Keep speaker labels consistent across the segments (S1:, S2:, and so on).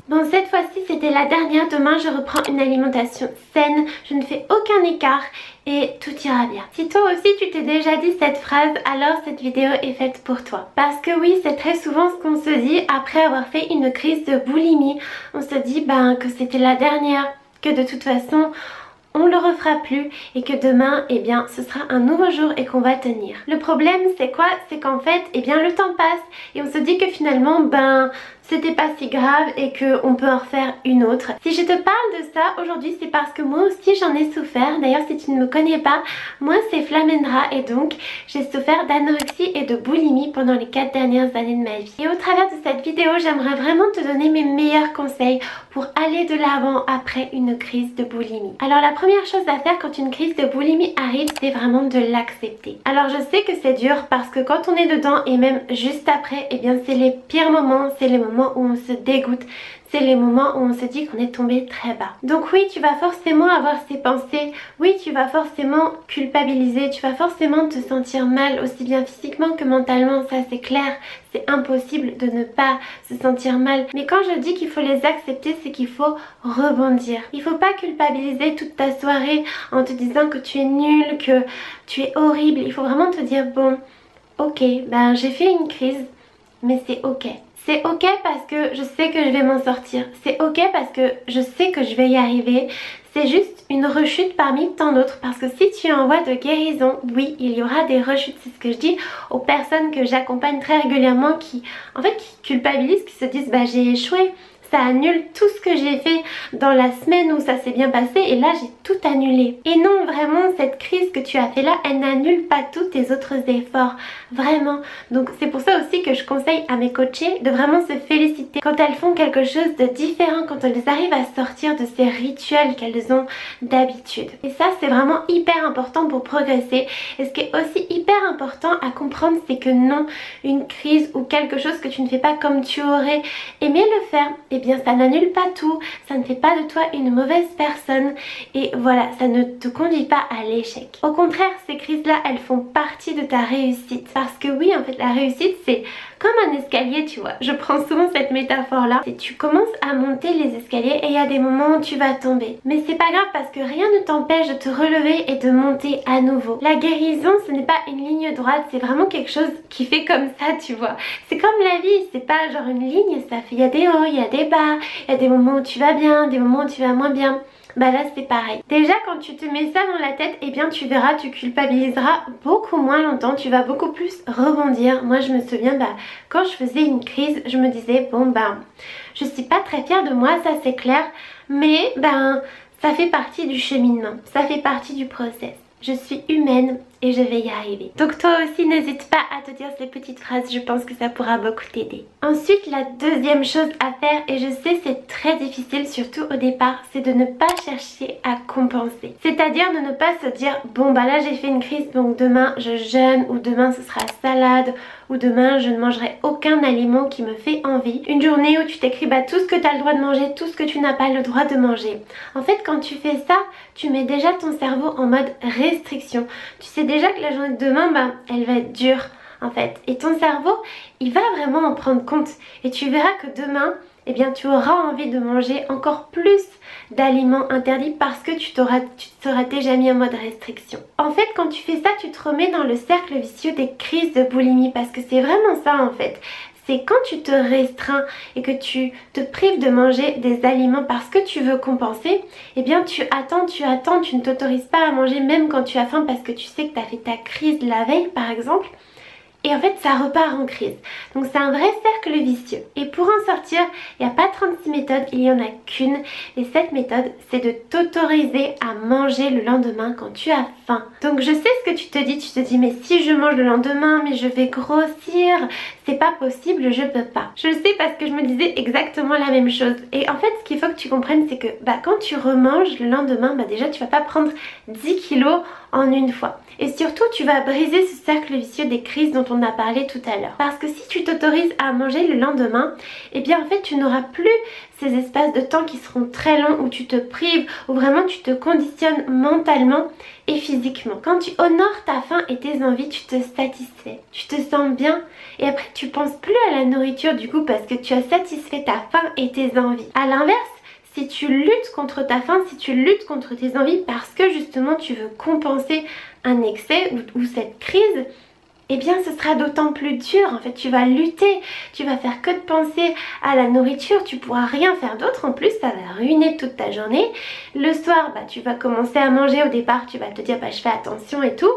S1: Bon, cette fois-ci c'était la dernière. Demain je reprends une alimentation saine, je ne fais aucun écart et tout ira bien. Si toi aussi tu t'es déjà dit cette phrase, alors cette vidéo est faite pour toi. Parce que oui, c'est très souvent ce qu'on se dit après avoir fait une crise de boulimie. On se dit que c'était la dernière, que de toute façon on le refera plus et que demain ce sera un nouveau jour et qu'on va tenir. Le problème c'est quoi? C'est qu'en fait le temps passe et on se dit que finalement c'était pas si grave et qu'on peut en refaire une autre. Si je te parle de ça aujourd'hui, c'est parce que moi aussi j'en ai souffert. D'ailleurs, si tu ne me connais pas, moi c'est Flamendra et donc j'ai souffert d'anorexie et de boulimie pendant les 4 dernières années de ma vie. Et au travers de cette vidéo, j'aimerais vraiment te donner mes meilleurs conseils pour aller de l'avant après une crise de boulimie. Alors la première chose à faire quand une crise de boulimie arrive, c'est vraiment de l'accepter. Alors je sais que c'est dur parce que quand on est dedans et même juste après, c'est les pires moments, c'est les moments où on se dégoûte, c'est les moments où on se dit qu'on est tombé très bas. Donc oui, tu vas forcément avoir ces pensées, oui tu vas forcément culpabiliser, tu vas forcément te sentir mal aussi bien physiquement que mentalement, ça c'est clair, c'est impossible de ne pas se sentir mal. Mais quand je dis qu'il faut les accepter, c'est qu'il faut rebondir. Il faut pas culpabiliser toute ta soirée en te disant que tu es nul, que tu es horrible. Il faut vraiment te dire bon, ok, j'ai fait une crise, mais c'est ok. C'est ok parce que je sais que je vais m'en sortir. C'est ok parce que je sais que je vais y arriver. C'est juste une rechute parmi tant d'autres. Parce que si tu es en voie de guérison, oui, il y aura des rechutes. C'est ce que je dis aux personnes que j'accompagne très régulièrement qui culpabilisent, qui se disent j'ai échoué. Ça annule tout ce que j'ai fait dans la semaine où ça s'est bien passé et là j'ai tout annulé. Et non, vraiment cette crise que tu as fait là, elle n'annule pas tous tes autres efforts, vraiment. Donc c'est pour ça aussi que je conseille à mes coachés de vraiment se féliciter quand elles font quelque chose de différent, quand elles arrivent à sortir de ces rituels qu'elles ont d'habitude. Et ça c'est vraiment hyper important pour progresser. Et ce qui est aussi hyper important à comprendre, c'est que non, une crise ou quelque chose que tu ne fais pas comme tu aurais aimé le faire, ça n'annule pas tout, ça ne fait pas de toi une mauvaise personne et voilà, ça ne te conduit pas à l'échec. Au contraire, ces crises-là, elles font partie de ta réussite. Parce que oui, en fait, la réussite, c'est comme un escalier, tu vois. Je prends souvent cette métaphore-là. Tu commences à monter les escaliers et il y a des moments où tu vas tomber. Mais c'est pas grave parce que rien ne t'empêche de te relever et de monter à nouveau. La guérison, ce n'est pas une ligne droite, c'est vraiment quelque chose qui fait comme ça, tu vois. C'est comme la vie, c'est pas genre une ligne, ça fait, il y a des hauts, il y a des bas, il y a des moments où tu vas bien, des moments où tu vas moins bien. Là c'est pareil. Déjà quand tu te mets ça dans la tête, tu verras, tu culpabiliseras beaucoup moins longtemps, tu vas beaucoup plus rebondir. Moi je me souviens quand je faisais une crise, je me disais je suis pas très fière de moi, ça c'est clair, mais ça fait partie du cheminement, ça fait partie du process. Je suis humaine et je vais y arriver. Donc toi aussi n'hésite pas à te dire ces petites phrases, je pense que ça pourra beaucoup t'aider. Ensuite la deuxième chose à faire, et je sais c'est très difficile surtout au départ, c'est de ne pas chercher à compenser. C'est-à-dire de ne pas se dire là j'ai fait une crise donc demain je jeûne ou demain ce sera salade ou demain je ne mangerai aucun aliment qui me fait envie. Une journée où tu t'écris tout ce que tu as le droit de manger, tout ce que tu n'as pas le droit de manger. En fait quand tu fais ça, tu mets déjà ton cerveau en mode restriction. Tu sais déjà que la journée de demain, elle va être dure en fait. Et ton cerveau, il va vraiment en prendre compte. Et tu verras que demain, tu auras envie de manger encore plus d'aliments interdits parce que tu te seras déjà mis en mode restriction. En fait, quand tu fais ça, tu te remets dans le cercle vicieux des crises de boulimie parce que c'est vraiment ça en fait. C'est quand tu te restreins et que tu te prives de manger des aliments parce que tu veux compenser, tu attends, tu ne t'autorises pas à manger même quand tu as faim parce que tu sais que tu as fait ta crise la veille par exemple. Et en fait ça repart en crise. Donc c'est un vrai cercle vicieux. Et pour en sortir, il n'y a pas 36 méthodes, il n'y en a qu'une. Et cette méthode, c'est de t'autoriser à manger le lendemain quand tu as faim. Donc je sais ce que tu te dis mais si je mange le lendemain, mais je vais grossir, c'est pas possible, je peux pas. Je le sais parce que je me disais exactement la même chose. Et en fait ce qu'il faut que tu comprennes, c'est que quand tu remanges le lendemain, déjà tu vas pas prendre 10 kilos en une fois. Et surtout tu vas briser ce cercle vicieux des crises dont on on a parlé tout à l'heure. Parce que si tu t'autorises à manger le lendemain, eh bien en fait tu n'auras plus ces espaces de temps qui seront très longs où tu te prives, où vraiment tu te conditionnes mentalement et physiquement. Quand tu honores ta faim et tes envies, tu te satisfais, tu te sens bien et après tu penses plus à la nourriture du coup parce que tu as satisfait ta faim et tes envies. À l'inverse, si tu luttes contre ta faim, si tu luttes contre tes envies parce que justement tu veux compenser un excès ou cette crise, eh bien ce sera d'autant plus dur. En fait tu vas lutter, tu vas faire que de penser à la nourriture, tu pourras rien faire d'autre, en plus ça va ruiner toute ta journée. Le soir tu vas commencer à manger, au départ tu vas te dire je fais attention et tout,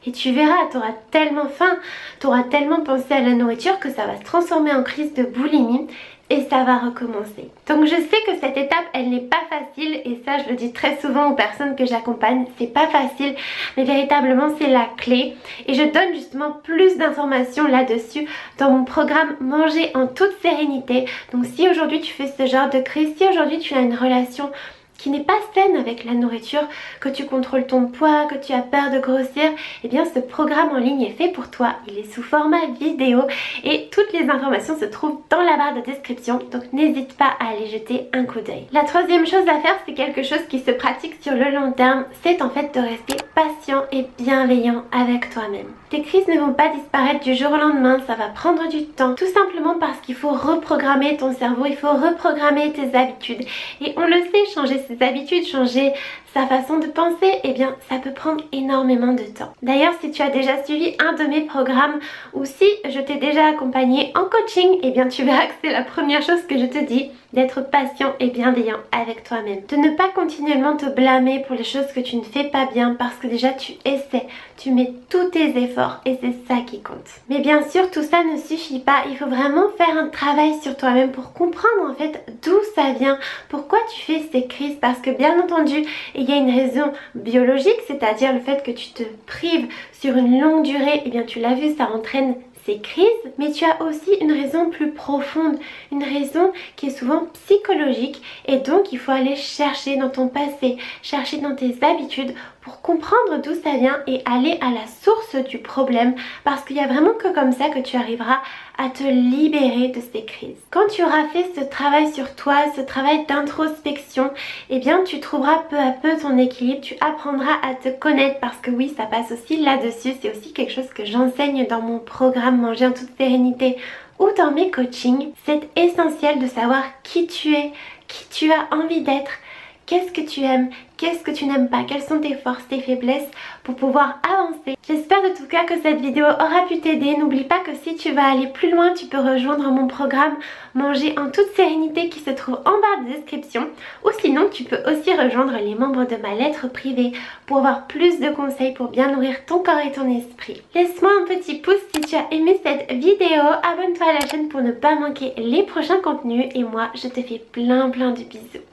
S1: et tu verras, tu auras tellement faim, tu auras tellement pensé à la nourriture que ça va se transformer en crise de boulimie et ça va recommencer. Donc je sais que cette étape elle n'est pas facile et ça je le dis très souvent aux personnes que j'accompagne, c'est pas facile mais véritablement c'est la clé et je donne justement plus d'informations là-dessus dans mon programme Manger en toute sérénité. Donc si aujourd'hui tu fais ce genre de crise, si aujourd'hui tu as une relation qui n'est pas saine avec la nourriture, que tu contrôles ton poids, que tu as peur de grossir, eh bien ce programme en ligne est fait pour toi. Il est sous format vidéo et toutes les informations se trouvent dans la barre de description, donc n'hésite pas à aller jeter un coup d'œil. La troisième chose à faire, c'est quelque chose qui se pratique sur le long terme, c'est en fait de rester patient et bienveillant avec toi-même. Tes crises ne vont pas disparaître du jour au lendemain, ça va prendre du temps, tout simplement parce qu'il faut reprogrammer ton cerveau, il faut reprogrammer tes habitudes. Et on le sait, changer ses habitudes, changer sa façon de penser, eh bien ça peut prendre énormément de temps. D'ailleurs si tu as déjà suivi un de mes programmes ou si je t'ai déjà accompagné en coaching, eh bien tu verras que c'est la première chose que je te dis, d'être patient et bienveillant avec toi-même. De ne pas continuellement te blâmer pour les choses que tu ne fais pas bien parce que déjà tu essaies, tu mets tous tes efforts et c'est ça qui compte. Mais bien sûr tout ça ne suffit pas, il faut vraiment faire un travail sur toi-même pour comprendre en fait d'où ça vient, pourquoi tu fais ces crises, parce que bien entendu il y a une raison biologique, c'est-à-dire le fait que tu te prives sur une longue durée, et bien tu l'as vu, ça entraîne ces crises, mais tu as aussi une raison plus profonde, une raison qui est souvent psychologique et donc il faut aller chercher dans ton passé, chercher dans tes habitudes pour comprendre d'où ça vient et aller à la source du problème parce qu'il n'y a vraiment que comme ça que tu arriveras à te libérer de ces crises. Quand tu auras fait ce travail sur toi, ce travail d'introspection, eh bien tu trouveras peu à peu ton équilibre, tu apprendras à te connaître parce que oui, ça passe aussi là-dessus, c'est aussi quelque chose que j'enseigne dans mon programme Manger en toute sérénité ou dans mes coachings. C'est essentiel de savoir qui tu es, qui tu as envie d'être, qu'est-ce que tu aimes, qu'est-ce que tu n'aimes pas, quelles sont tes forces, tes faiblesses pour pouvoir avancer. J'espère de tout cas que cette vidéo aura pu t'aider. N'oublie pas que si tu vas aller plus loin, tu peux rejoindre mon programme Manger en toute sérénité qui se trouve en barre de description. Ou sinon, tu peux aussi rejoindre les membres de ma lettre privée pour avoir plus de conseils pour bien nourrir ton corps et ton esprit. Laisse-moi un petit pouce si tu as aimé cette vidéo. Abonne-toi à la chaîne pour ne pas manquer les prochains contenus. Et moi, je te fais plein de bisous.